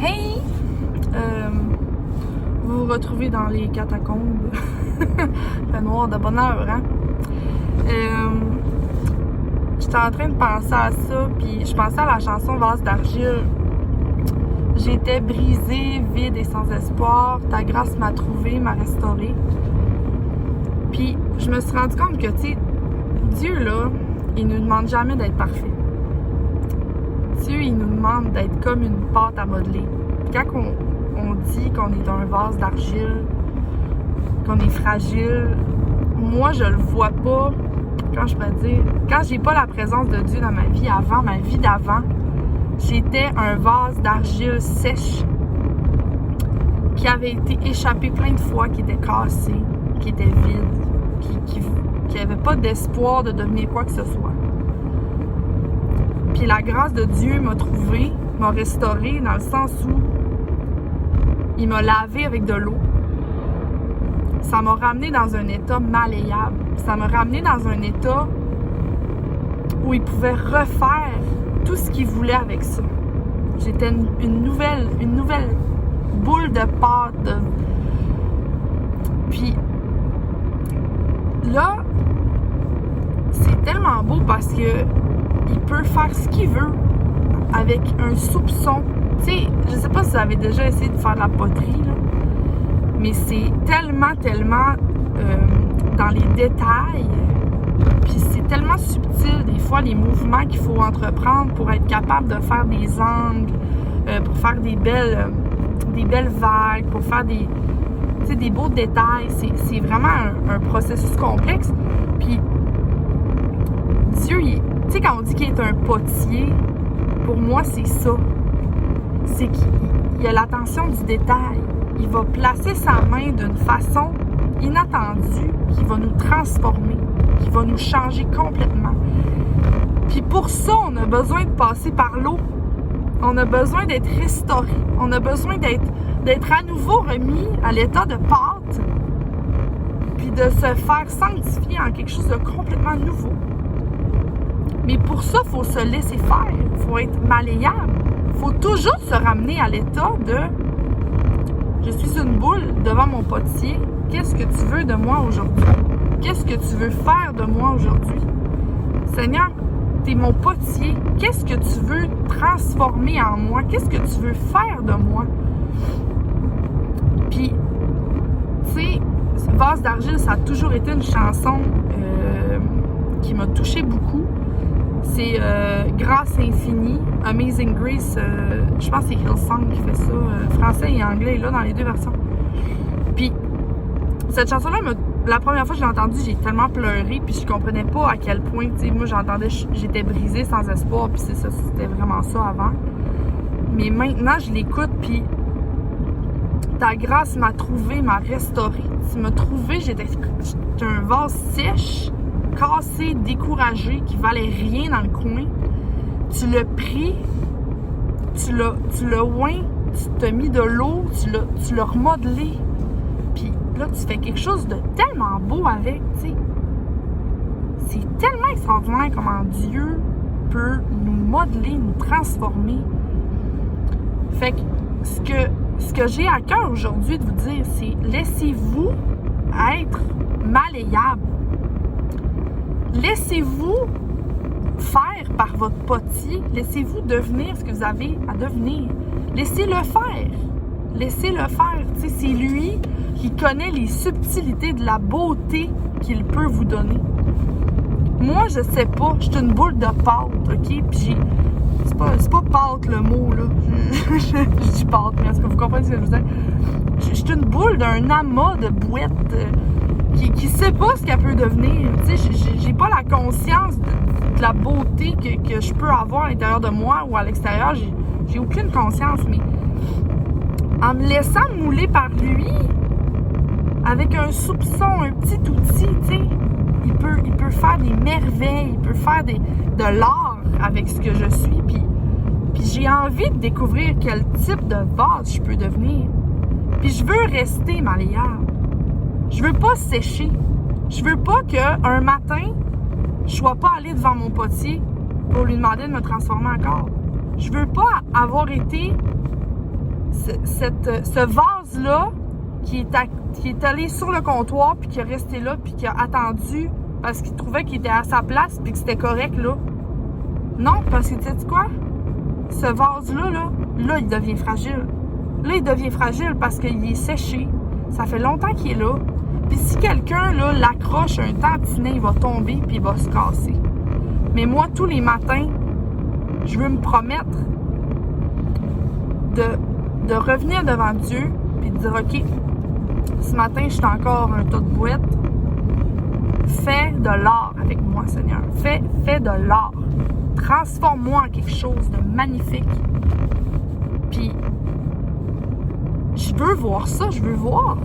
Hey! Vous vous retrouvez dans les catacombes. Le noir de bonne heure, hein? J'étais en train de penser à ça, puis je pensais à la chanson Vase d'argile. J'étais brisée, vide et sans espoir. Ta grâce m'a trouvée, m'a restaurée. Puis je me suis rendu compte que, tu sais, Dieu, là, il nous demande jamais d'être parfait. Dieu, il nous demande d'être comme une pâte à modeler. Quand on dit qu'on est un vase d'argile, qu'on est fragile, moi, je le vois pas, quand je peux dire, quand j'ai pas la présence de Dieu dans ma vie avant, ma vie d'avant, j'étais un vase d'argile sèche qui avait été échappé plein de fois, qui était cassé, qui était vide, qui avait pas d'espoir de devenir quoi que ce soit. Puis la grâce de Dieu m'a trouvé, m'a restauré dans le sens où il m'a lavé avec de l'eau. Ça m'a ramené dans un état malléable. Ça m'a ramené dans un état où il pouvait refaire tout ce qu'il voulait avec ça. J'étais une nouvelle boule de pâte. Puis là, c'est tellement beau parce que il peut faire ce qu'il veut avec un soupçon. Tu sais, je sais pas si vous avez déjà essayé de faire de la poterie, là, mais c'est tellement dans les détails, puis c'est tellement subtil, des fois, les mouvements qu'il faut entreprendre pour être capable de faire des angles, pour faire des belles vagues, pour faire des beaux détails. C'est vraiment un processus complexe. Puis Dieu, tu sais, quand on dit qu'il est un potier, pour moi, c'est ça. C'est qu'il a l'attention du détail. Il va placer sa main d'une façon inattendue qui va nous transformer, qui va nous changer complètement. Puis pour ça, on a besoin de passer par l'eau. On a besoin d'être restauré. On a besoin d'être à nouveau remis à l'état de pâte, puis de se faire sanctifier en quelque chose de complètement nouveau. Mais pour ça, il faut se laisser faire. Il faut être malléable. Il faut toujours se ramener à l'état de « Je suis une boule devant mon potier. Qu'est-ce que tu veux de moi aujourd'hui? Qu'est-ce que tu veux faire de moi aujourd'hui? Seigneur, tu es mon potier. Qu'est-ce que tu veux transformer en moi? Qu'est-ce que tu veux faire de moi? » Puis, tu sais, Vase d'argile, ça a toujours été une chanson qui m'a touchée beaucoup. C'est Grâce infinie, Amazing Grace, je pense que c'est Hillsong qui fait ça, français et anglais, là, dans les deux versions. Puis, cette chanson-là, la première fois que je l'ai entendue, j'ai tellement pleuré, puis je comprenais pas à quel point, tu sais, moi, j'entendais, j'étais brisée sans espoir, puis c'est ça, c'était vraiment ça avant. Mais maintenant, je l'écoute, puis ta grâce m'a trouvé, m'a restauré. Tu m'as trouvé, j'étais un vase sèche, cassé, découragé, qui valait rien dans le coin. Tu l'as pris, tu l'as oint, tu t'as mis de l'eau, tu l'as remodelé. Puis là, tu fais quelque chose de tellement beau avec, tu sais. C'est tellement extraordinaire comment Dieu peut nous modeler, nous transformer. Fait que ce que j'ai à cœur aujourd'hui de vous dire, c'est laissez-vous être malléable. Laissez-vous faire par votre potier. Laissez-vous devenir ce que vous avez à devenir. Laissez-le faire. Laissez-le faire. Tu sais, c'est lui qui connaît les subtilités de la beauté qu'il peut vous donner. Moi, je sais pas. Je suis une boule de pâte, OK? Puis c'est pas pâte le mot, là. Je dis pâte, mais est-ce que vous comprenez ce que je veux dire? Je suis une boule d'un amas de bouettes qui sait pas ce qu'elle peut devenir. Tu sais, j'ai pas la conscience de la beauté que je peux avoir à l'intérieur de moi ou à l'extérieur. J'ai aucune conscience, mais en me laissant mouler par lui, avec un soupçon, un petit outil, tu sais, il peut faire des merveilles, il peut faire de l'art avec ce que je suis. Puis j'ai envie de découvrir quel type de vase je peux devenir. Puis je veux rester malléable. Je veux pas sécher. Je veux pas qu'un matin, je sois pas allée devant mon potier pour lui demander de me transformer encore. Je veux pas avoir été ce vase-là qui est allé sur le comptoir, puis qui est resté là, puis qui a attendu parce qu'il trouvait qu'il était à sa place, puis que c'était correct, là. Non, parce que tu sais quoi? Ce vase-là, là, il devient fragile. Là, il devient fragile parce qu'il est séché. Ça fait longtemps qu'il est là. Puis si quelqu'un, là, l'accroche un tantinet, il va tomber, puis il va se casser. Mais moi, tous les matins, je veux me promettre de revenir devant Dieu, puis de dire, OK, ce matin, je suis encore un tas de boîtes. Fais de l'art avec moi, Seigneur. Fais de l'art. Transforme-moi en quelque chose de magnifique. Puis, je veux voir ça, je veux voir.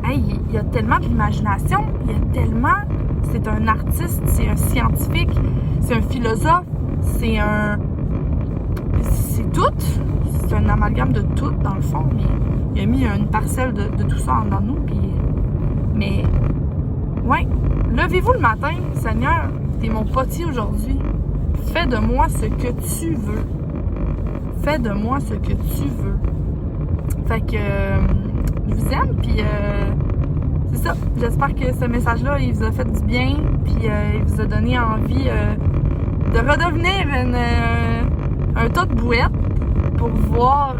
Hey, il y a tellement d'imagination, il y a tellement... C'est un artiste, c'est un scientifique, c'est un philosophe, c'est tout. C'est un amalgame de tout, dans le fond. Mais il a mis une parcelle de tout ça en nous. Puis... Mais, ouais, levez-vous le matin, Seigneur, t'es mon potier aujourd'hui. Fais de moi ce que tu veux. Fais de moi ce que tu veux. Fait que je vous aime, puis c'est ça. J'espère que ce message-là, il vous a fait du bien, puis il vous a donné envie de redevenir un tas de bouettes pour voir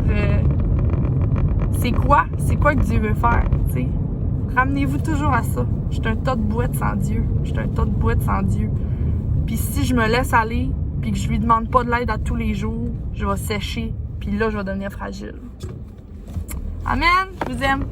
c'est quoi que Dieu veut faire, tu sais. Ramenez-vous toujours à ça. Je suis un tas de bouettes sans Dieu. Je suis un tas de bouettes sans Dieu. Puis si je me laisse aller, puis que je lui demande pas de l'aide à tous les jours, je vais sécher, puis là, je vais devenir fragile. Amen! Je vous aime! Bye.